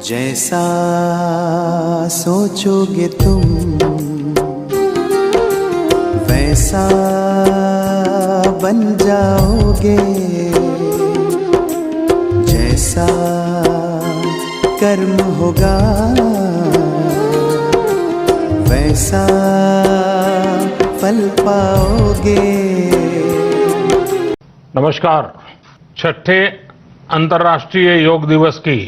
जैसा सोचोगे तुम वैसा बन जाओगे, जैसा कर्म होगा वैसा फल पाओगे। नमस्कार। छठे अंतर्राष्ट्रीय योग दिवस की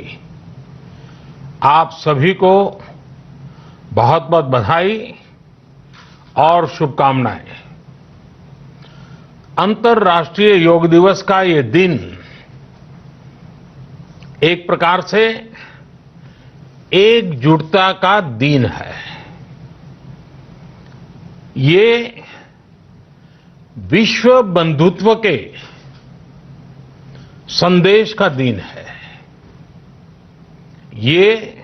आप सभी को बहुत बहुत बधाई और शुभकामनाएं। अंतर्राष्ट्रीय योग दिवस का ये दिन एक प्रकार से एकजुटता का दिन है। ये विश्व बंधुत्व के संदेश का दिन है। ये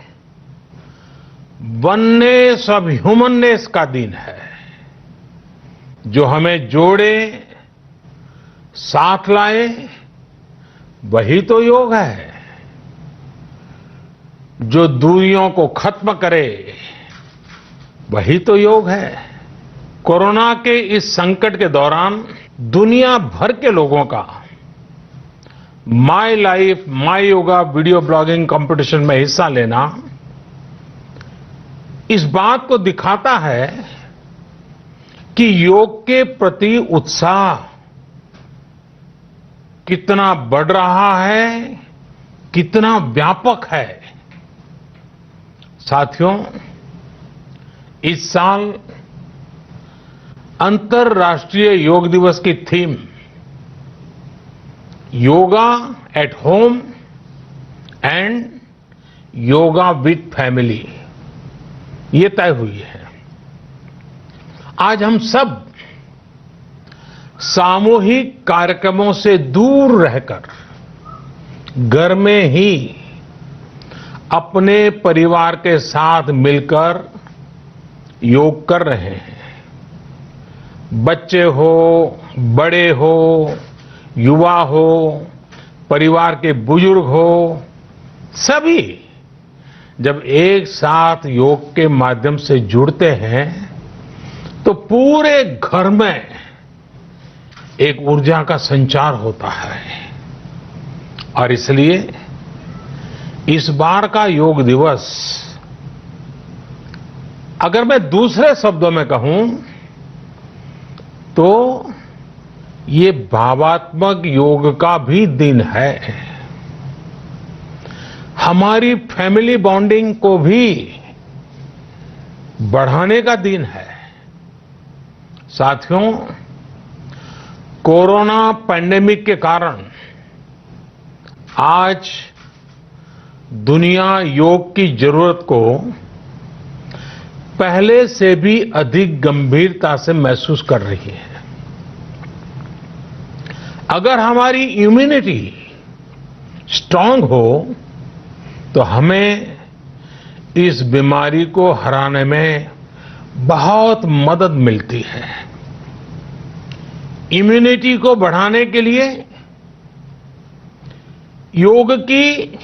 वननेस ऑफ ह्यूमननेस का दिन है, जो हमें जोड़े, साथ लाए, वही तो योग है। जो दूरियों को खत्म करे, वही तो योग है। कोरोना के इस संकट के दौरान दुनिया भर के लोगों का my life my yoga video blogging competition में हिस्सा लेना इस बात को दिखाता है कि योग के प्रति उत्साह कितना बढ़ रहा है, कितना व्यापक है। साथियों, इस साल अंतर्राष्ट्रीय योग दिवस की theme yoga at home and yoga with family ये तय हुई है। आज हम सब सामूहिक कार्यक्रमों से दूर रहकर घर में ही अपने परिवार के साथ मिलकर योग कर रहे हैं। बच्चे हो, बड़े हो, युवा हो, परिवार के बुजुर्ग हो, सभी जब एक साथ योग के माध्यम से जुड़ते हैं तो पूरे घर में एक ऊर्जा का संचार होता है। और इसलिए इस बार का योग दिवस, अगर मैं दूसरे शब्दों में कहूं तो ये भावात्मक योग का भी दिन है। हमारी फैमिली बॉन्डिंग को भी बढ़ाने का दिन है। साथियों, कोरोना पैंडेमिक के कारण आज दुनिया योग की जरूरत को पहले से भी अधिक गंभीरता से महसूस कर रही है। अगर हमारी इम्यूनिटी स्ट्रांग हो तो हमें इस बीमारी को हराने में बहुत मदद मिलती है। इम्यूनिटी को बढ़ाने के लिए योग की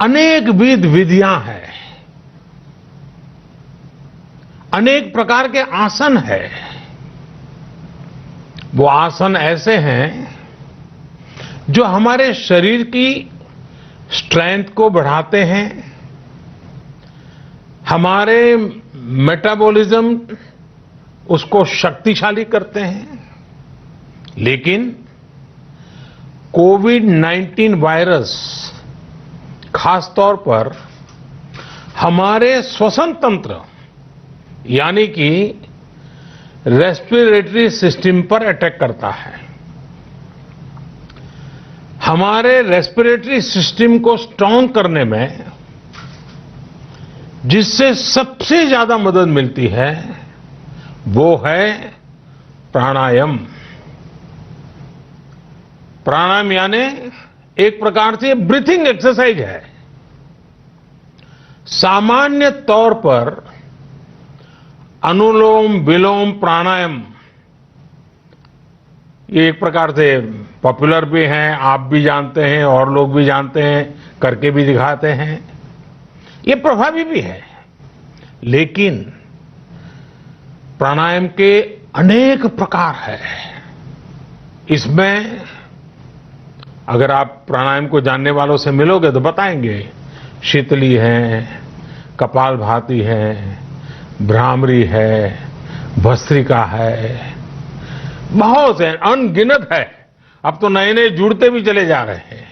अनेक विध विधियां हैं, अनेक प्रकार के आसन हैं। वो आसन ऐसे हैं जो हमारे शरीर की स्ट्रेंथ को बढ़ाते हैं, हमारे मेटाबॉलिज्म उसको शक्तिशाली करते हैं। लेकिन कोविड-19 वायरस खासतौर पर हमारे श्वसन तंत्र यानी कि रेस्पिरेटरी सिस्टम पर अटैक करता है। हमारे रेस्पिरेटरी सिस्टम को स्ट्रांग करने में जिससे सबसे ज्यादा मदद मिलती है वो है प्राणायाम। प्राणायाम यानी एक प्रकार से ब्रीथिंग एक्सरसाइज है। सामान्य तौर पर अनुलोम विलोम प्राणायाम ये एक प्रकार से पॉपुलर भी हैं, आप भी जानते हैं और लोग भी जानते हैं, करके भी दिखाते हैं। ये प्रभावी भी है, लेकिन प्राणायाम के अनेक प्रकार हैं। इसमें अगर आप प्राणायाम को जानने वालों से मिलोगे तो बताएंगे, शीतली है, कपालभाति है, भ्रामरी है, भस्त्रिका है, बहुत है, अनगिनत है। अब तो नए नए जुड़ते भी चले जा रहे हैं।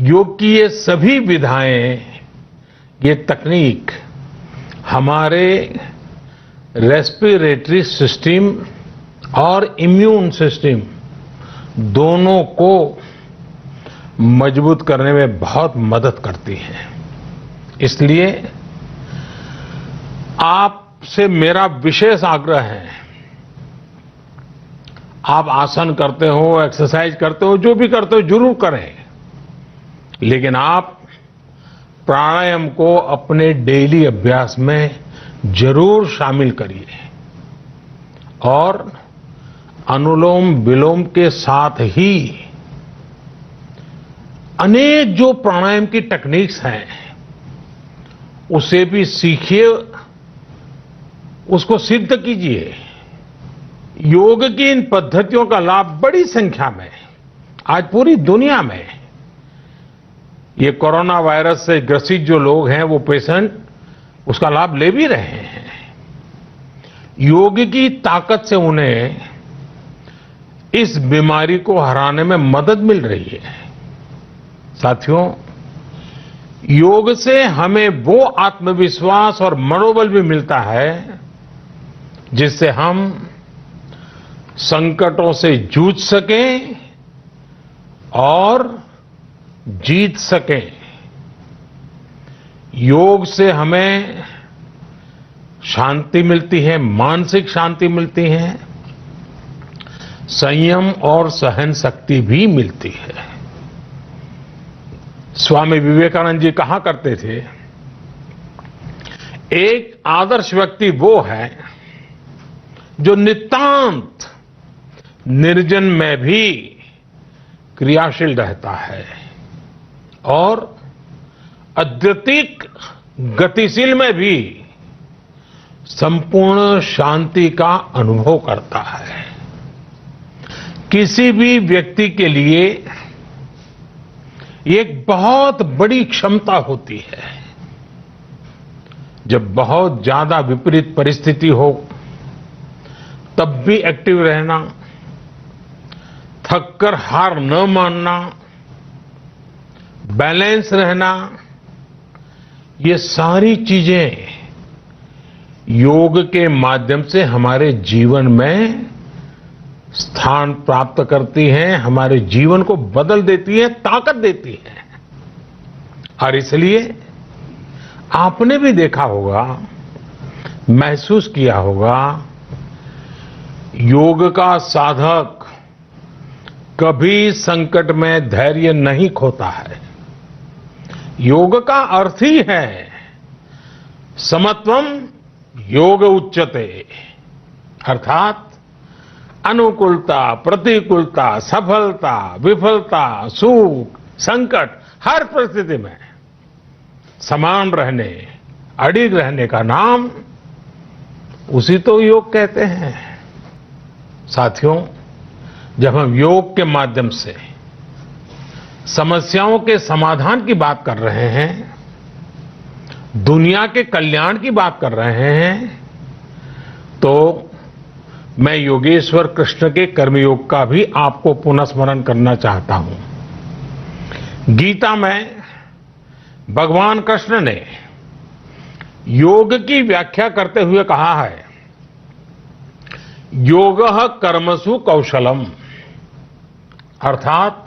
योग की ये सभी विधाएं, ये तकनीक हमारे रेस्पिरेटरी सिस्टम और इम्यून सिस्टम दोनों को मजबूत करने में बहुत मदद करती हैं। इसलिए आपसे मेरा विशेष आग्रह है, आप आसन करते हो, एक्सरसाइज करते हो, जो भी करते हो जरूर करें, लेकिन आप प्राणायाम को अपने डेली अभ्यास में जरूर शामिल करिए और अनुलोम विलोम के साथ ही अनेक जो प्राणायाम की टेक्निक्स हैं उसे भी सीखिए, उसको सिद्ध कीजिए। योग की इन पद्धतियों का लाभ बड़ी संख्या में आज पूरी दुनिया में ये कोरोना वायरस से ग्रसित जो लोग हैं, वो पेशेंट उसका लाभ ले भी रहे हैं। योग की ताकत से उन्हें इस बीमारी को हराने में मदद मिल रही है। साथियों, योग से हमें वो आत्मविश्वास और मनोबल भी मिलता है जिससे हम संकटों से जूझ सकें और जीत सकें। योग से हमें शांति मिलती है, मानसिक शांति मिलती है, संयम और सहन शक्ति भी मिलती है। स्वामी विवेकानंद जी कहा करते थे, एक आदर्श व्यक्ति वो है जो नितांत निर्जन में भी क्रियाशील रहता है और अत्यधिक गतिशील में भी संपूर्ण शांति का अनुभव करता है। किसी भी व्यक्ति के लिए एक बहुत बड़ी क्षमता होती है, जब बहुत ज्यादा विपरीत परिस्थिति हो तब भी एक्टिव रहना, थककर हार न मानना, बैलेंस रहना, ये सारी चीजें योग के माध्यम से हमारे जीवन में स्थान प्राप्त करती हैं, हमारे जीवन को बदल देती है, ताकत देती है। और इसलिए आपने भी देखा होगा, महसूस किया होगा, योग का साधक कभी संकट में धैर्य नहीं खोता है। योग का अर्थ ही है समत्वम योग उच्यते, अर्थात अनुकूलता, प्रतिकूलता, सफलता, विफलता, सुख, संकट, हर परिस्थिति में समान रहने, अडिग रहने का नाम उसी तो योग कहते हैं। साथियों, जब हम योग के माध्यम से समस्याओं के समाधान की बात कर रहे हैं, दुनिया के कल्याण की बात कर रहे हैं, तो मैं योगेश्वर कृष्ण के कर्मयोग का भी आपको पुनः स्मरण करना चाहता हूं। गीता में भगवान कृष्ण ने योग की व्याख्या करते हुए कहा है, योगः कर्मसु कौशलम, अर्थात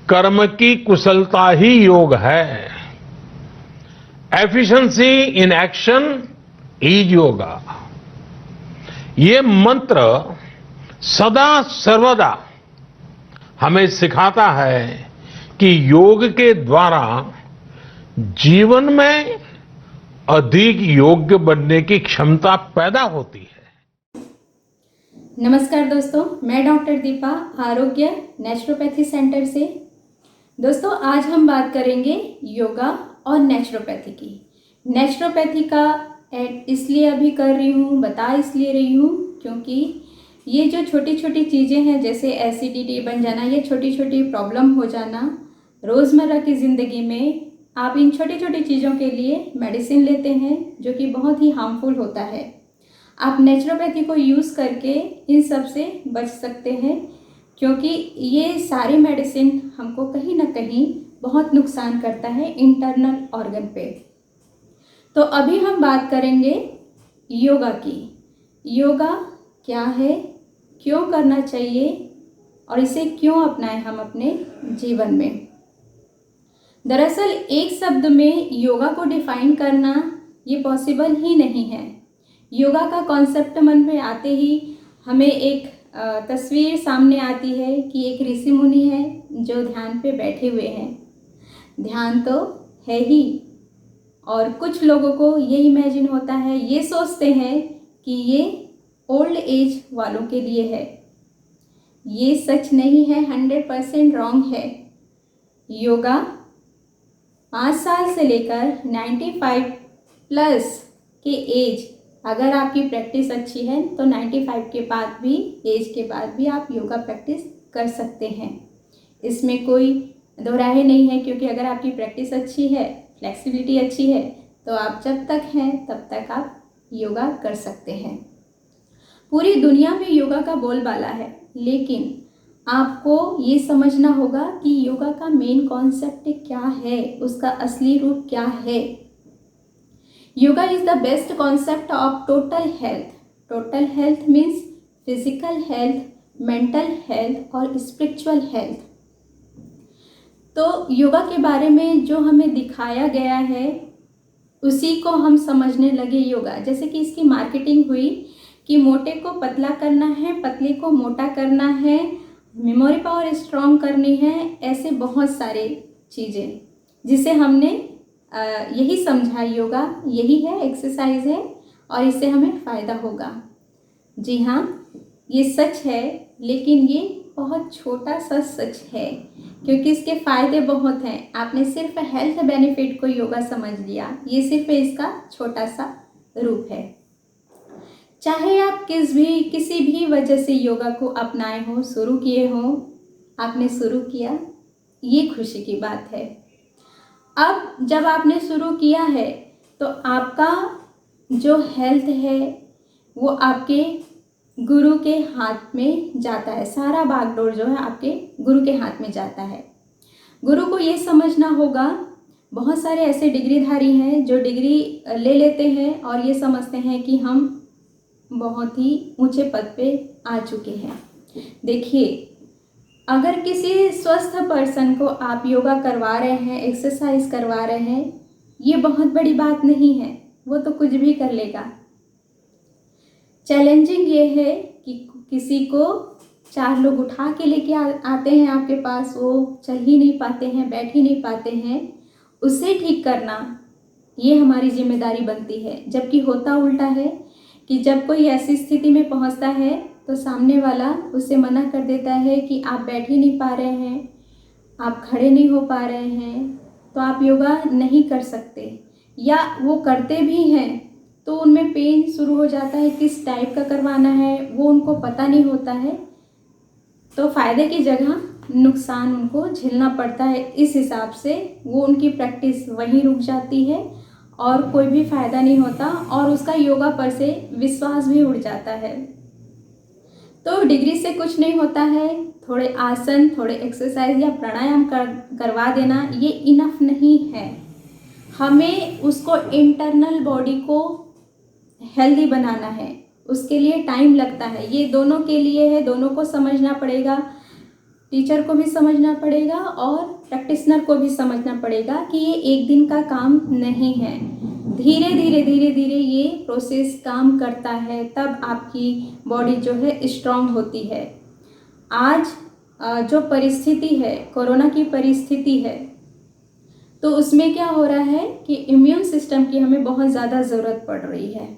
कर्म की कुशलता ही योग है। Efficiency in action is yoga. ये मंत्र सदा सर्वदा हमें सिखाता है कि योग के द्वारा जीवन में अधिक योग्य बनने की क्षमता पैदा होती है। नमस्कार दोस्तों, मैं डॉक्टर दीपा, आरोग्य नेचुरोपैथी सेंटर से। दोस्तों आज हम बात करेंगे योगा और नेचुरोपैथी की। नेचुरोपैथी का ऐड इसलिए अभी कर रही हूँ, बता इसलिए रही हूँ क्योंकि ये जो छोटी छोटी चीज़ें हैं जैसे एसिडिटी बन जाना, ये छोटी छोटी प्रॉब्लम हो जाना रोज़मर्रा की ज़िंदगी में, आप इन छोटी छोटी चीज़ों के लिए मेडिसिन लेते हैं जो कि बहुत ही हार्मफुल होता है। आप नेचुरोपैथी को यूज़ करके इन सब से बच सकते हैं क्योंकि ये सारी मेडिसिन हमको कहीं ना कहीं बहुत नुकसान करता है इंटरनल ऑर्गन पे। तो अभी हम बात करेंगे योगा की। योगा क्या है, क्यों करना चाहिए और इसे क्यों अपनाएं हम अपने जीवन में। दरअसल एक शब्द में योगा को डिफाइन करना ये पॉसिबल ही नहीं है। योगा का कॉन्सेप्ट मन में आते ही हमें एक तस्वीर सामने आती है कि एक ऋषि मुनि है जो ध्यान पे बैठे हुए हैं। ध्यान तो है ही, और कुछ लोगों को ये इमेजिन होता है, ये सोचते हैं कि ये ओल्ड एज वालों के लिए है। ये सच नहीं है, 100% रॉन्ग है। योगा 5 साल से लेकर 95 प्लस के एज, अगर आपकी प्रैक्टिस अच्छी है तो 95 के बाद भी, एज के बाद भी आप योगा प्रैक्टिस कर सकते हैं। इसमें कोई दो राहें नहीं है क्योंकि अगर आपकी प्रैक्टिस अच्छी है, फ्लेक्सिबिलिटी अच्छी है, तो आप जब तक हैं तब तक आप योगा कर सकते हैं। पूरी दुनिया में योगा का बोलबाला है, लेकिन आपको ये समझना होगा कि योगा का मेन कॉन्सेप्ट क्या है, उसका असली रूप क्या है। Yoga is the best concept of total health. Total health means physical health, mental health और स्पिरिचुअल हेल्थ। तो योगा के बारे में जो हमें दिखाया गया है उसी को हम समझने लगे योगा। जैसे कि इसकी मार्केटिंग हुई कि मोटे को पतला करना है, पतले को मोटा करना है, मेमोरी पावर स्ट्रॉन्ग करनी है, ऐसे बहुत सारे चीज़ें जिसे हमने यही समझा योगा यही है, एक्सरसाइज है और इससे हमें फ़ायदा होगा। जी हाँ, ये सच है, लेकिन ये बहुत छोटा सा सच है क्योंकि इसके फ़ायदे बहुत हैं। आपने सिर्फ हेल्थ बेनिफिट को योगा समझ लिया, ये सिर्फ इसका छोटा सा रूप है। चाहे आप किसी भी वजह से योगा को अपनाए हो, शुरू किए हो, आपने शुरू किया, ये खुशी की बात है। अब जब आपने शुरू किया है तो आपका जो हेल्थ है वो आपके गुरु के हाथ में जाता है। सारा बागडोर जो है आपके गुरु के हाथ में जाता है। गुरु को ये समझना होगा, बहुत सारे ऐसे डिग्रीधारी हैं जो डिग्री ले लेते हैं और ये समझते हैं कि हम बहुत ही ऊंचे पद पे आ चुके हैं। देखिए, अगर किसी स्वस्थ पर्सन को आप योगा करवा रहे हैं, एक्सरसाइज करवा रहे हैं, ये बहुत बड़ी बात नहीं है, वो तो कुछ भी कर लेगा। चैलेंजिंग ये है कि किसी को 4 लोग उठा के लेके आते हैं आपके पास, वो चल ही नहीं पाते हैं, बैठ ही नहीं पाते हैं, उसे ठीक करना ये हमारी जिम्मेदारी बनती है। जबकि होता उल्टा है कि जब कोई ऐसी स्थिति में पहुंचता है तो सामने वाला उसे मना कर देता है कि आप बैठ ही नहीं पा रहे हैं, आप खड़े नहीं हो पा रहे हैं, तो आप योगा नहीं कर सकते। या वो करते भी हैं तो उनमें पेन शुरू हो जाता है, किस टाइप का करवाना है वो उनको पता नहीं होता है, तो फ़ायदे की जगह नुकसान उनको झेलना पड़ता है। इस हिसाब से वो उनकी प्रैक्टिस वहीं रुक जाती है और कोई भी फ़ायदा नहीं होता और उसका योगा पर से विश्वास भी उड़ जाता है। तो डिग्री से कुछ नहीं होता है, थोड़े आसन, थोड़े एक्सरसाइज या प्राणायाम करवा देना ये इनफ नहीं है। हमें उसको इंटरनल बॉडी को हेल्दी बनाना है, उसके लिए टाइम लगता है। ये दोनों के लिए है, दोनों को समझना पड़ेगा, टीचर को भी समझना पड़ेगा और प्रैक्टिशनर को भी समझना पड़ेगा कि ये एक दिन का काम नहीं है। धीरे धीरे ये प्रोसेस काम करता है, तब आपकी बॉडी जो है स्ट्रांग होती है। आज जो परिस्थिति है, कोरोना की परिस्थिति है, तो उसमें क्या हो रहा है कि इम्यून सिस्टम की हमें बहुत ज़्यादा ज़रूरत पड़ रही है।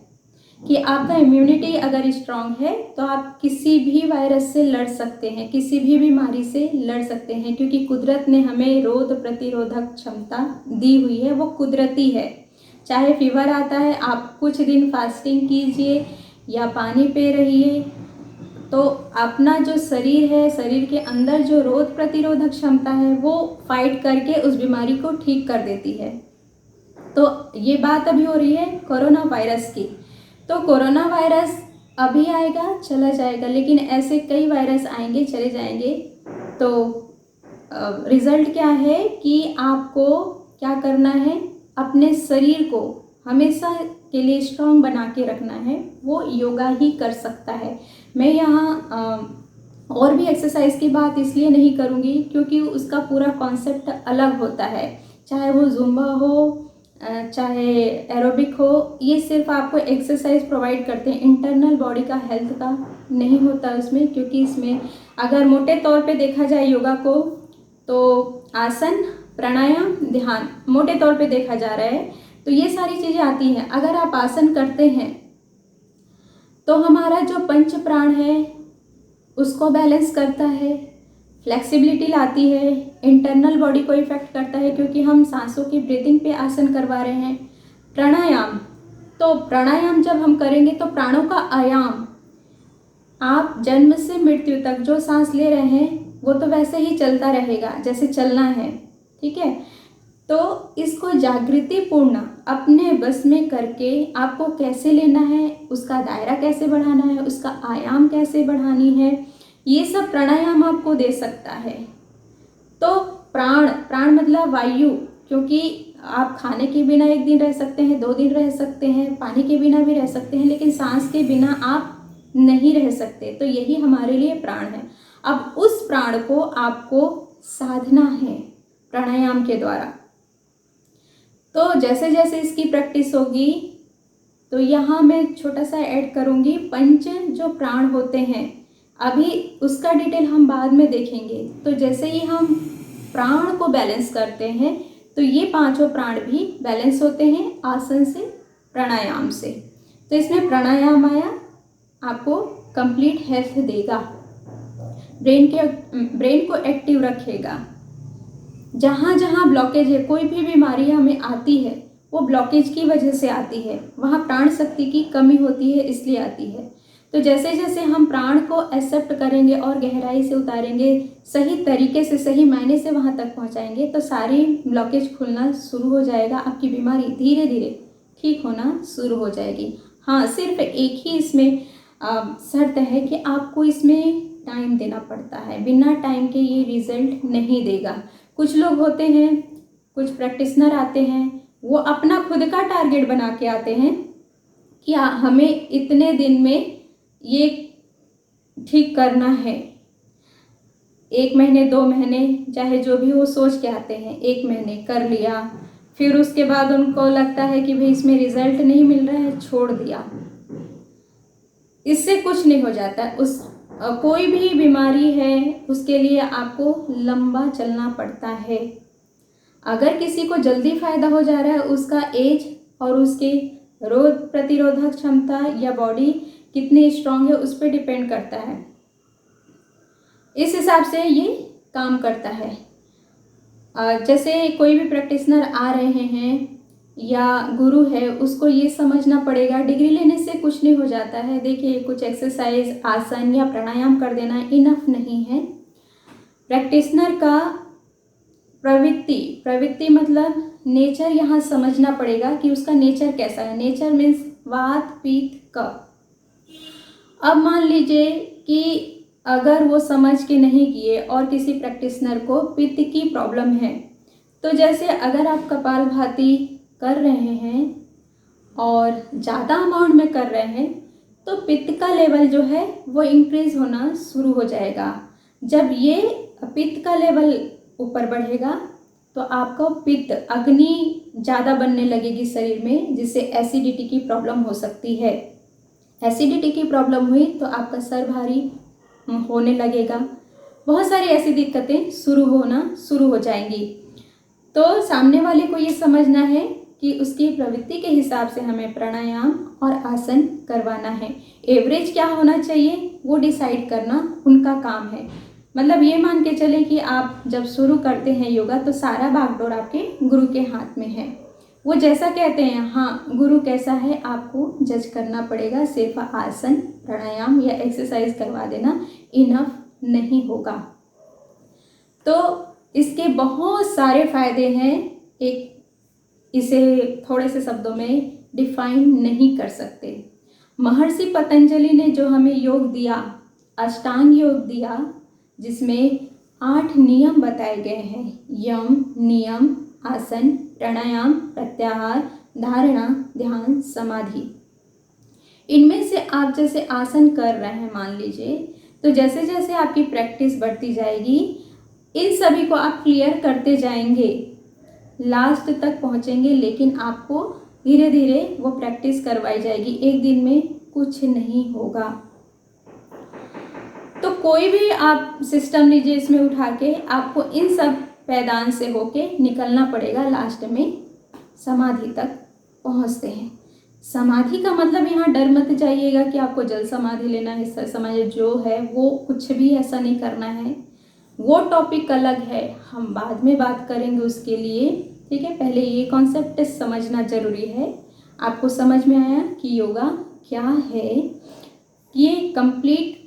कि आपका इम्यूनिटी अगर स्ट्रांग है तो आप किसी भी वायरस से लड़ सकते हैं, किसी भी बीमारी से लड़ सकते हैं, क्योंकि कुदरत ने हमें रोग प्रतिरोधक क्षमता दी हुई है, वो कुदरती है। चाहे फीवर आता है, आप कुछ दिन फास्टिंग कीजिए या पानी पी रहिए, तो अपना जो शरीर है, शरीर के अंदर जो रोग प्रतिरोधक क्षमता है वो फाइट करके उस बीमारी को ठीक कर देती है। तो ये बात अभी हो रही है कोरोना वायरस की। तो कोरोना वायरस अभी आएगा, चला जाएगा, लेकिन ऐसे कई वायरस आएंगे, चले जाएंगे। तो रिज़ल्ट क्या है कि आपको क्या करना है, अपने शरीर को हमेशा के लिए स्ट्रांग बना के रखना है, वो योगा ही कर सकता है। मैं यहाँ और भी एक्सरसाइज की बात इसलिए नहीं करूँगी क्योंकि उसका पूरा कॉन्सेप्ट अलग होता है, चाहे वो जुम्बा हो, चाहे एरोबिक हो, ये सिर्फ आपको एक्सरसाइज प्रोवाइड करते हैं, इंटरनल बॉडी का हेल्थ का नहीं होता उसमें। क्योंकि इसमें अगर मोटे तौर पे देखा जाए योगा को, तो आसन, प्राणायाम, ध्यान मोटे तौर पे देखा जा रहा है, तो ये सारी चीज़ें आती हैं। अगर आप आसन करते हैं तो हमारा जो पंच प्राण है उसको बैलेंस करता है, फ्लेक्सिबिलिटी लाती है, इंटरनल बॉडी को इफेक्ट करता है, क्योंकि हम सांसों की ब्रीथिंग पे आसन करवा रहे हैं। प्राणायाम, तो प्राणायाम जब हम करेंगे तो प्राणों का आयाम, आप जन्म से मृत्यु तक जो सांस ले रहे हैं वो तो वैसे ही चलता रहेगा जैसे चलना है, ठीक है। तो इसको जागृतिपूर्ण अपने बस में करके आपको कैसे लेना है, उसका दायरा कैसे बढ़ाना है, उसका आयाम कैसे बढ़ानी है, ये सब प्राणायाम आपको दे सकता है। तो प्राण मतलब वायु, क्योंकि आप खाने के बिना एक दिन रह सकते हैं, 2 दिन रह सकते हैं, पानी के बिना भी रह सकते हैं, लेकिन सांस के बिना आप नहीं रह सकते। तो यही हमारे लिए प्राण है। अब उस प्राण को आपको साधना है प्राणायाम के द्वारा। तो जैसे जैसे इसकी प्रैक्टिस होगी, तो यहाँ मैं छोटा सा ऐड करूँगी, पंच जो प्राण होते हैं, अभी उसका डिटेल हम बाद में देखेंगे। तो जैसे ही हम प्राण को बैलेंस करते हैं तो ये 5 प्राण भी बैलेंस होते हैं आसन से, प्राणायाम से। तो इसमें प्राणायाम आया, आपको कंप्लीट हेल्थ देगा, ब्रेन को एक्टिव रखेगा। जहाँ जहाँ ब्लॉकेज है, कोई भी बीमारी हमें आती है वो ब्लॉकेज की वजह से आती है, वहाँ प्राण शक्ति की कमी होती है, इसलिए आती है। तो जैसे जैसे हम प्राण को एक्सेप्ट करेंगे और गहराई से उतारेंगे, सही तरीके से, सही मायने से वहाँ तक पहुँचाएंगे, तो सारी ब्लॉकेज खुलना शुरू हो जाएगा, आपकी बीमारी धीरे धीरे ठीक होना शुरू हो जाएगी। हाँ, सिर्फ एक ही इसमें शर्त है कि आपको इसमें टाइम देना पड़ता है, बिना टाइम के ये रिजल्ट नहीं देगा। कुछ लोग होते हैं, कुछ प्रैक्टिशनर आते हैं, वो अपना खुद का टारगेट बना के आते हैं कि हमें इतने दिन में ये ठीक करना है, 1 महीने 2 महीने चाहे जो भी वो सोच के आते हैं, 1 महीने कर लिया, फिर उसके बाद उनको लगता है कि भाई इसमें रिजल्ट नहीं मिल रहा है, छोड़ दिया। इससे कुछ नहीं हो जाता। कोई भी बीमारी है उसके लिए आपको लंबा चलना पड़ता है। अगर किसी को जल्दी फायदा हो जा रहा है, उसका एज और उसके रोग प्रतिरोधक क्षमता या बॉडी कितनी स्ट्रांग है उस पर डिपेंड करता है। इस हिसाब से ये काम करता है। जैसे कोई भी प्रैक्टिशनर आ रहे हैं या गुरु है, उसको ये समझना पड़ेगा डिग्री लेने से कुछ नहीं हो जाता है। देखिए, कुछ एक्सरसाइज, आसन या प्राणायाम कर देना इनफ नहीं है। प्रैक्टिशनर का प्रवृत्ति मतलब नेचर यहाँ समझना पड़ेगा कि उसका नेचर कैसा है। नेचर मीन्स वात, पित्त, कफ। अब मान लीजिए कि अगर वो समझ के नहीं किए और किसी प्रैक्टिशनर को पित्त की प्रॉब्लम है, तो जैसे अगर आप कपालभाति कर रहे हैं और ज़्यादा अमाउंट में कर रहे हैं, तो पित्त का लेवल जो है वो इंक्रीज होना शुरू हो जाएगा। जब ये पित्त का लेवल ऊपर बढ़ेगा तो आपको पित्त, अग्नि ज़्यादा बनने लगेगी शरीर में, जिससे एसिडिटी की प्रॉब्लम हो सकती है। एसिडिटी की प्रॉब्लम हुई तो आपका सर भारी होने लगेगा, बहुत सारी ऐसी दिक्कतें शुरू हो जाएंगी। तो सामने वाले को ये समझना है कि उसकी प्रवृत्ति के हिसाब से हमें प्राणायाम और आसन करवाना है। एवरेज क्या होना चाहिए वो डिसाइड करना उनका काम है। मतलब ये मान के चलें कि आप जब शुरू करते हैं योगा तो सारा बागडोर आपके गुरु के हाथ में है। वो जैसा कहते हैं, हाँ, गुरु कैसा है आपको जज करना पड़ेगा। सिर्फ आसन, प्राणायाम या एक्सरसाइज करवा देना इनफ नहीं होगा। तो इसके बहुत सारे फायदे हैं, इसे थोड़े से शब्दों में डिफाइन नहीं कर सकते। महर्षि पतंजलि ने जो हमें योग दिया, अष्टांग योग दिया, जिसमें 8 नियम बताए गए हैं, यम, नियम, आसन, प्राणायाम, प्रत्याहार, धारणा, ध्यान, समाधि। इनमें से आप जैसे आसन कर रहे हैं मान लीजिए, तो जैसे जैसे आपकी प्रैक्टिस बढ़ती जाएगी इन सभी को आप क्लियर करते जाएंगे, लास्ट तक पहुंचेंगे। लेकिन आपको धीरे धीरे वो प्रैक्टिस करवाई जाएगी, एक दिन में कुछ नहीं होगा। तो कोई भी आप सिस्टम लीजिए, इसमें उठा के आपको इन सब पैदान से होके निकलना पड़ेगा। लास्ट में समाधि तक पहुंचते हैं। समाधि का मतलब यहाँ डर मत जाइएगा कि आपको जल समाधि लेना है। समाधि जो है वो कुछ भी ऐसा नहीं करना है, वो टॉपिक अलग है, हम बाद में बात करेंगे उसके लिए, ठीक है। पहले ये कॉन्सेप्ट समझना जरूरी है। आपको समझ में आया कि योगा क्या है? ये कंप्लीट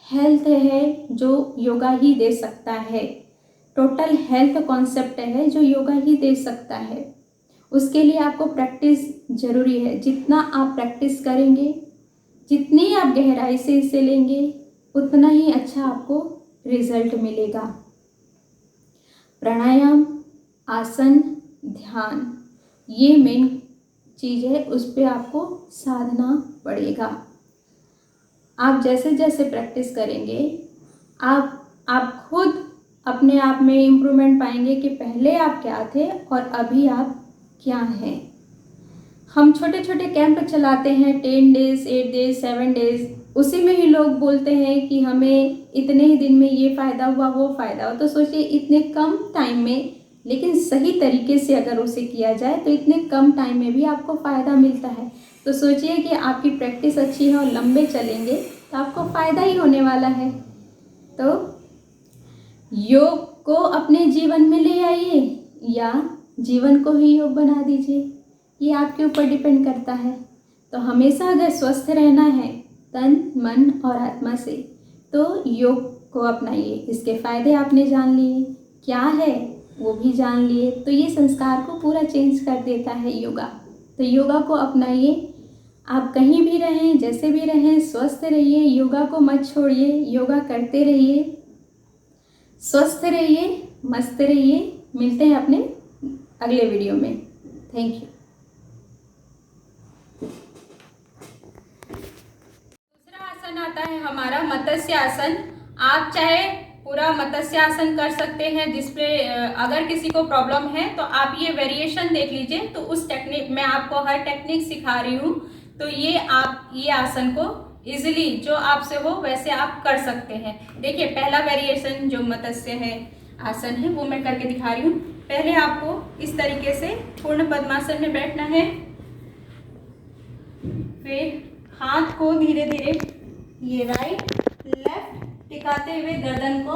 हेल्थ है जो योगा ही दे सकता है। टोटल हेल्थ कॉन्सेप्ट है जो योगा ही दे सकता है। उसके लिए आपको प्रैक्टिस जरूरी है। जितना आप प्रैक्टिस करेंगे, जितनी आप गहराई से इसे लेंगे, उतना ही अच्छा आपको रिजल्ट मिलेगा। प्राणायाम, आसन, ध्यान, ये मेन चीज़ है, उस पर आपको साधना पड़ेगा। आप जैसे जैसे प्रैक्टिस करेंगे आप खुद अपने आप में इम्प्रूवमेंट पाएंगे कि पहले आप क्या थे और अभी आप क्या हैं। हम छोटे छोटे कैंप चलाते हैं, 10 डेज, 8 डेज, 7 डेज, उसी में ही लोग बोलते हैं कि हमें इतने ही दिन में ये फ़ायदा हुआ, वो फ़ायदा हुआ। तो सोचिए इतने कम टाइम में, लेकिन सही तरीके से अगर उसे किया जाए तो इतने कम टाइम में भी आपको फ़ायदा मिलता है। तो सोचिए कि आपकी प्रैक्टिस अच्छी है और लंबे चलेंगे तो आपको फ़ायदा ही होने वाला है। तो योग को अपने जीवन में ले आइए या जीवन को ही योग बना दीजिए, ये आपके ऊपर डिपेंड करता है। तो हमेशा अगर स्वस्थ रहना है तन, मन और आत्मा से, तो योग को अपनाइए। इसके फ़ायदे आपने जान लिए, क्या है वो भी जान लिए, तो ये संस्कार को पूरा चेंज कर देता है योगा। तो योगा को अपनाइए। आप कहीं भी रहें, जैसे भी रहें, स्वस्थ रहिए, योगा को मत छोड़िए, योगा करते रहिए, स्वस्थ रहिए, मस्त रहिए। मिलते हैं अपने अगले वीडियो में। Thank you. दूसरा आसन आता है हमारा मत्स्य आसन। आप चाहे पूरा मत्स्य आसन कर सकते हैं, जिसपे अगर किसी को प्रॉब्लम है तो आप ये वेरिएशन देख लीजिए। तो उस टेक्निक, मैं आपको हर टेक्निक सिखा रही हूँ, तो ये आप ये आसन को इजीली जो आपसे हो वैसे आप कर सकते हैं। देखिए पहला वेरिएशन जो मत्स्य है आसन है वो मैं करके दिखा रही हूँ। पहले आपको इस तरीके से पूर्ण पद्मासन में बैठना है, फिर हाथ को धीरे धीरे ये राइट लेफ्ट टिकाते हुए गर्दन को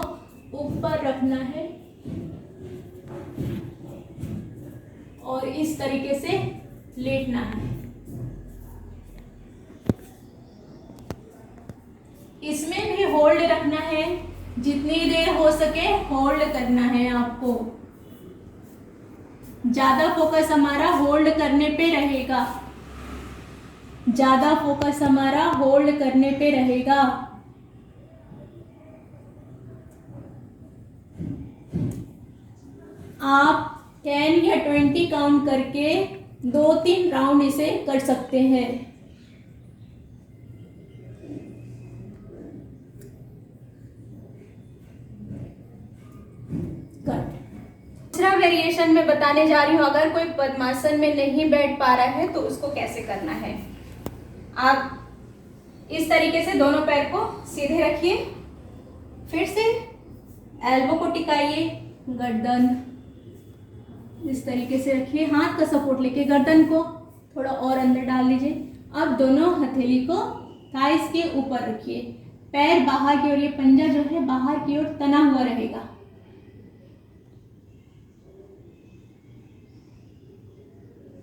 ऊपर रखना है और इस तरीके से लेटना है। इसमें भी होल्ड रखना है, जितनी देर हो सके होल्ड करना है आपको। ज्यादा फोकस हमारा होल्ड करने पे रहेगा, ज्यादा फोकस हमारा होल्ड करने पे रहेगा। आप 10 या 20 काउंट करके 2-3 राउंड इसे कर सकते हैं। दूसरा वेरिएशन में बताने जा रही हूँ। अगर कोई पद्मासन में नहीं बैठ पा रहा है तो उसको कैसे करना है। आप इस तरीके से दोनों पैर को सीधे रखिए, फिर से एल्बो को टिकाइए, गर्दन इस तरीके से रखिए, हाथ का सपोर्ट लेके गर्दन को थोड़ा और अंदर डाल लीजिए। अब दोनों हथेली को थाइस के ऊपर रखिए, पैर बाहर की ओर, ये पंजा जो है बाहर की ओर तना हुआ रहेगा।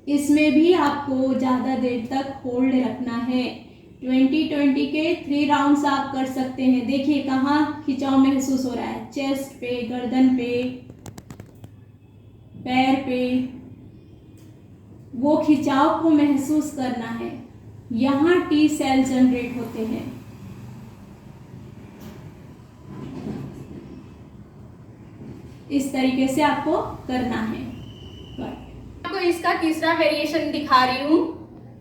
इसमें भी आपको ज़्यादा देर तक होल्ड रखना है। 20-20 के 3 राउंड्स आप कर सकते हैं। देखिए कहाँ खिंचाव महसूस हो रहा है, चेस्ट पे, गर्दन पे, पैर पे, वो खिंचाव को महसूस करना है। यहाँ टी सेल जनरेट होते हैं। इस तरीके से आपको करना है। आपको इसका तीसरा वेरिएशन दिखा रही हूँ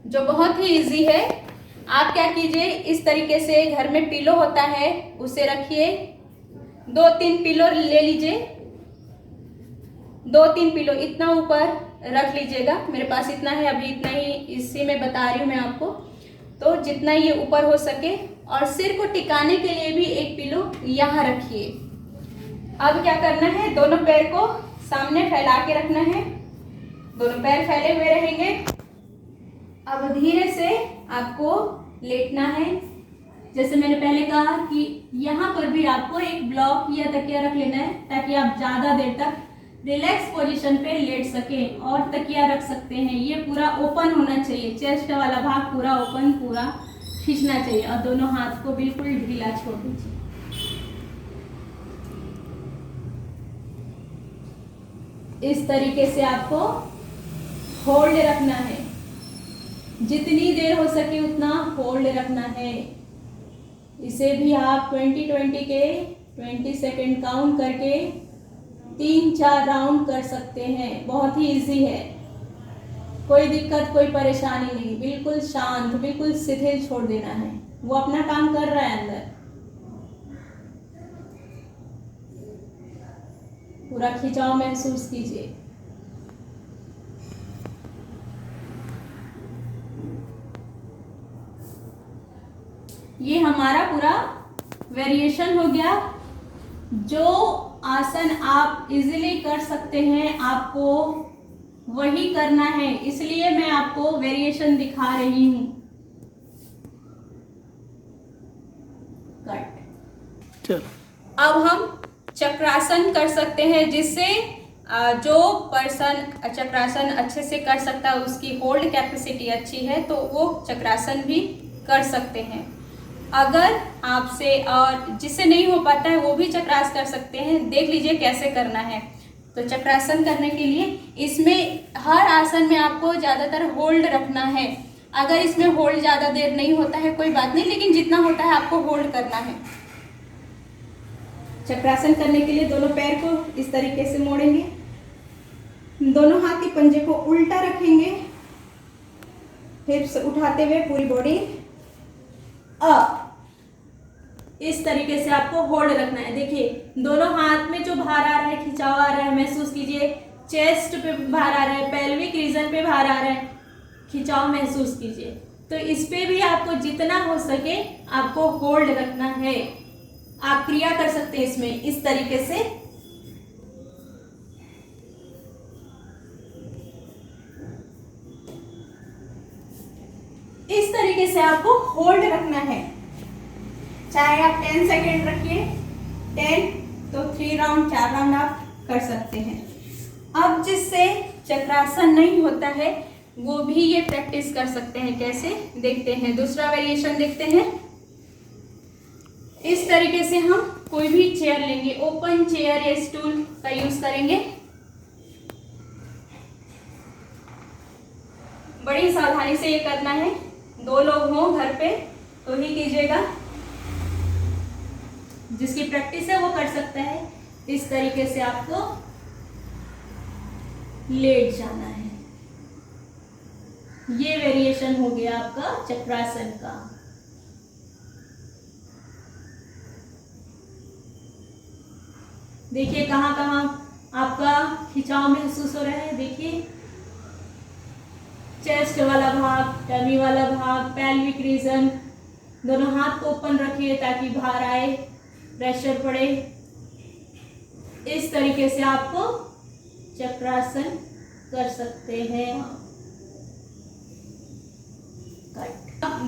जो बहुत ही इजी है। आप क्या कीजिए, इस तरीके से घर में पिलो होता है उसे रखिए, 2-3 पिलो ले लीजिए, 2-3 पिलो इतना ऊपर रख लीजिएगा। मेरे पास इतना है, अभी इतना ही इसी में बता रही हूँ मैं आपको। तो जितना ये ऊपर हो सके, और सिर को टिकाने के लिए भी एक पिलो यहाँ रखिए। अब क्या करना है, दोनों पैर को सामने फैला के रखना है, दोनों पैर फैले हुए रहेंगे। अब धीरे से आपको लेटना है। जैसे मैंने पहले कहा कि यहाँ पर भी आपको एक ब्लॉक या तकिया रख लेना है ताकि आप ज़्यादा देर तक रिलैक्स पोजीशन पे लेट सकें। और तकिया रख सकते हैं, ये पूरा ओपन होना चाहिए, चेस्ट वाला भाग पूरा ओपन, पूरा खींचना चाहिए। और दोनों हाथ को बिल्कुल ढीला छोड़ दीजिए। इस तरीके से आपको होल्ड रखना है, जितनी देर हो सके उतना होल्ड रखना है। इसे भी आप 20-20 के 20 सेकेंड काउंट करके 3-4 राउंड कर सकते हैं। बहुत ही इजी है, कोई दिक्कत कोई परेशानी नहीं, बिल्कुल शांत, बिल्कुल शिथिल छोड़ देना है। वो अपना काम कर रहा है अंदर। पूरा खिंचाव महसूस कीजिए। ये हमारा पूरा वेरिएशन हो गया। जो आसन आप इजीली कर सकते हैं, आपको वही करना है, इसलिए मैं आपको वेरिएशन दिखा रही हूं। कट। चलो अब हम चक्रासन कर सकते हैं, जिससे जो पर्सन चक्रासन अच्छे से कर सकता है, उसकी होल्ड कैपेसिटी अच्छी है, तो वो चक्रासन भी कर सकते हैं। अगर आपसे और जिससे नहीं हो पाता है वो भी चक्रासन कर सकते हैं। देख लीजिए कैसे करना है। तो चक्रासन करने के लिए इसमें हर आसन में आपको ज़्यादातर होल्ड रखना है। अगर इसमें होल्ड ज़्यादा देर नहीं होता है कोई बात नहीं, लेकिन जितना होता है आपको होल्ड करना है। चक्रासन करने के लिए दोनों पैर को इस तरीके से मोड़ेंगे, दोनों हाथ के पंजे को उल्टा रखेंगे, हिप्स उठाते हुए पूरी बॉडी अप। इस तरीके से आपको होल्ड रखना है। देखिए दोनों हाथ में जो भार आ रहा है, खिंचाव आ रहा है, महसूस कीजिए। चेस्ट पे भार आ रहा है, पेल्विक रीजन पे भार आ रहा है, खिंचाव महसूस कीजिए। तो इस पे भी आपको जितना हो सके आपको होल्ड रखना है। आप क्रिया कर सकते हैं इसमें इस तरीके से। इस तरीके से आपको होल्ड रखना है। चाहे आप 10 सेकेंड रखिए, 10 तो 3 राउंड 4 राउंड आप कर सकते हैं। अब जिससे चक्रासन नहीं होता है वो भी ये प्रैक्टिस कर सकते हैं। कैसे देखते हैं, दूसरा वेरिएशन देखते हैं। इस तरीके से हम कोई भी चेयर लेंगे, ओपन चेयर या स्टूल का यूज करेंगे। बड़ी सावधानी से ये करना है। 2 लोग हों घर पे तो ही कीजिएगा, जिसकी प्रैक्टिस है वो कर सकता है। इस तरीके से आपको लेट जाना है। ये वेरिएशन हो गया आपका चक्रासन का। देखिए कहाँ कहाँ आपका खिंचाव महसूस हो रहा है। देखिए चेस्ट वाला भाग, टमी वाला भाग, पेल्विक रीजन, दोनों हाथ को ओपन रखिए ताकि बाहर आए, प्रेशर पड़े। इस तरीके से आपको चक्रासन कर सकते हैं।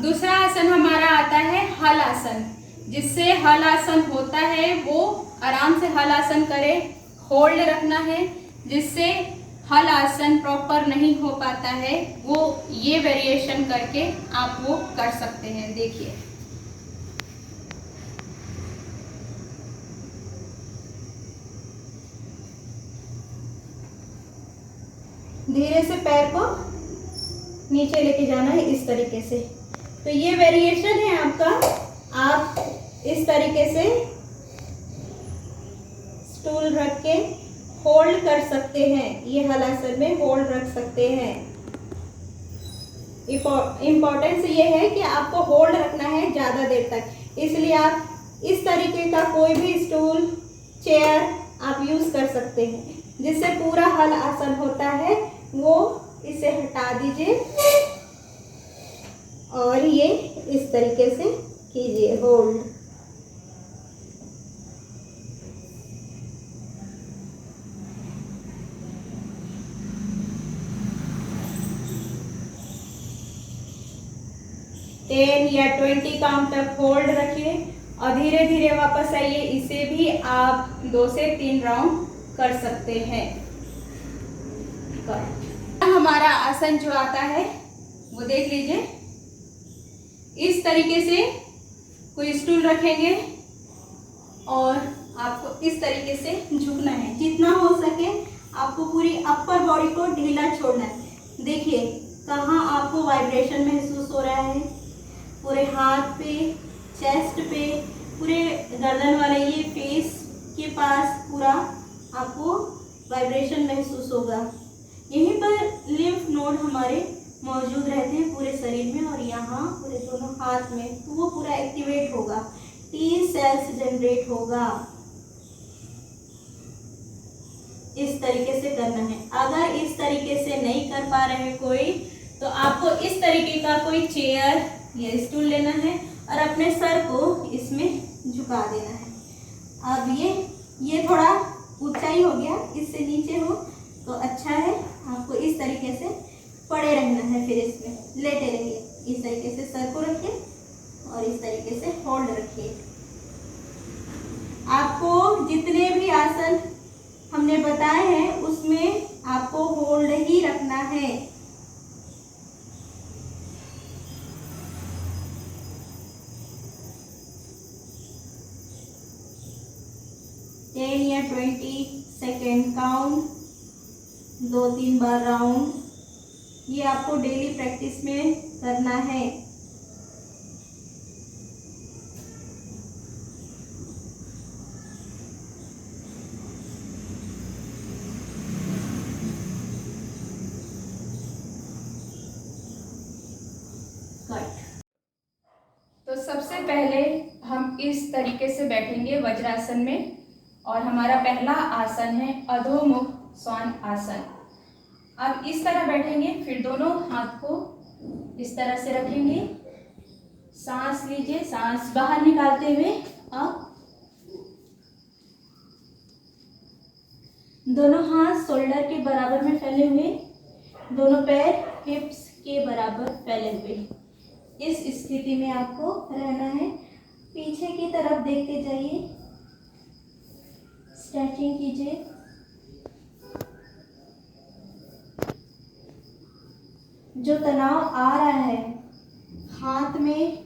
दूसरा आसन हमारा आता है हल आसन। जिससे हल आसन होता है वो आराम से हल आसन करे, होल्ड रखना है। जिससे हल आसन प्रॉपर नहीं हो पाता है वो ये वेरिएशन करके आप वो कर सकते हैं। देखिए धीरे से पैर को नीचे लेके जाना है इस तरीके से। तो ये वेरिएशन है आपका। आप इस तरीके से स्टूल रख के होल्ड कर सकते हैं। ये हलासन में होल्ड रख सकते हैं। इम्पोर्टेंस ये है कि आपको होल्ड रखना है ज़्यादा देर तक, इसलिए आप इस तरीके का कोई भी स्टूल, चेयर आप यूज़ कर सकते हैं। जिससे पूरा हल आसन होता है वो इसे हटा दीजिए और ये इस तरीके से कीजिए होल्ड। टेन या 20 काउंट तक होल्ड रखिए और धीरे धीरे वापस आइए। इसे भी आप 2 से 3 राउंड कर सकते हैं। हमारा आसन जो आता है वो देख लीजिए। इस तरीके से कोई स्टूल रखेंगे और आपको इस तरीके से झुकना है। जितना हो सके आपको पूरी अपर बॉडी को ढीला छोड़ना है। देखिए कहाँ आपको वाइब्रेशन महसूस हो रहा है। पूरे हाथ पे, चेस्ट पे, पूरे गर्दन वाले ये फेस के पास पूरा आपको वाइब्रेशन महसूस होगा। यहीं पर लिम्फ नोड हमारे मौजूद रहते हैं पूरे शरीर में और यहाँ पूरे दोनों हाथ में, तो वो पूरा एक्टिवेट होगा। टी सेल्स जनरेट होगा। इस तरीके से करना है। अगर इस तरीके से नहीं कर पा रहे कोई तो आपको इस तरीके का कोई चेयर या स्टूल लेना है और अपने सर को इसमें झुका देना है। अब ये थोड़ा ऊंचाई हो गया, इससे नीचे हो तो अच्छा है। आपको इस तरीके से पड़े रहना है, फिर इसमें लेटे रहिए। इस तरीके से सर को रखिए और इस तरीके से होल्ड रखिए। आपको जितने भी आसन हमने बताए हैं उसमें आपको होल्ड ही रखना है। टेन या 20 सेकेंड काउंट, 2-3 बार राउंड। ये आपको डेली प्रैक्टिस में करना है। तो सबसे पहले हम इस तरीके से बैठेंगे वज्रासन में और हमारा पहला आसन है अधोमुख श्वान आसन। अब इस तरह बैठेंगे, फिर दोनों हाथ को इस तरह से रखेंगे। सांस लीजिए, सांस बाहर निकालते हुए अब दोनों हाथ शोल्डर के बराबर में फैले हुए, दोनों पैर हिप्स के बराबर फैले हुए। इस स्थिति में आपको रहना है। पीछे की तरफ देखते जाइए, स्ट्रेचिंग कीजिए। जो तनाव आ रहा है हाथ में,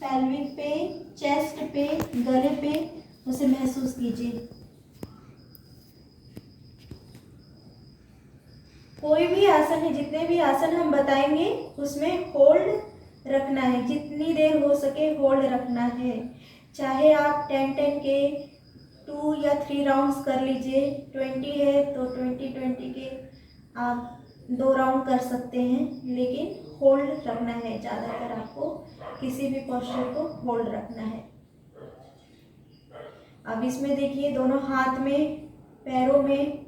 पेल्विक पे, चेस्ट पे, गले पे, उसे महसूस कीजिए। कोई भी आसन है, जितने भी आसन हम बताएंगे उसमें होल्ड रखना है। जितनी देर हो सके होल्ड रखना है। चाहे आप 10-10 के 2 या 3 राउंड्स कर लीजिए। 20 है तो 20-20 के आप 2 राउंड कर सकते हैं, लेकिन होल्ड रखना है। ज़्यादातर आपको किसी भी पोस्चर को होल्ड रखना है। अब इसमें देखिए दोनों हाथ में, पैरों में,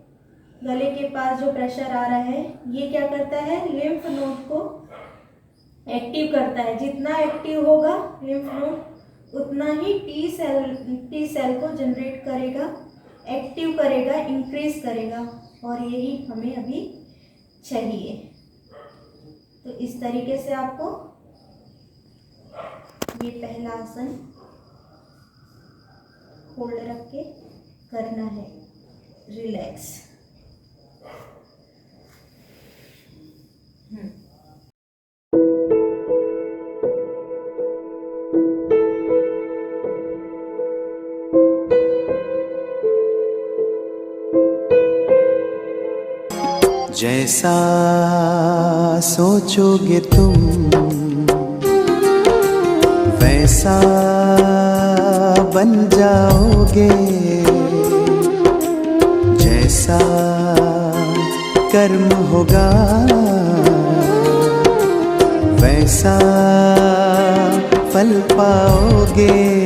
गले के पास जो प्रेशर आ रहा है ये क्या करता है, लिम्फ नोड को एक्टिव करता है। जितना एक्टिव होगा लिम्फ नोड उतना ही टी सेल को जनरेट करेगा, एक्टिव करेगा, इंक्रीज करेगा। और यही हमें अभी चाहिए। तो इस तरीके से आपको ये पहला आसन होल्ड रख के करना है, रिलैक्स। जैसा सोचोगे तुम वैसा बन जाओगे, जैसा कर्म होगा वैसा फल पाओगे।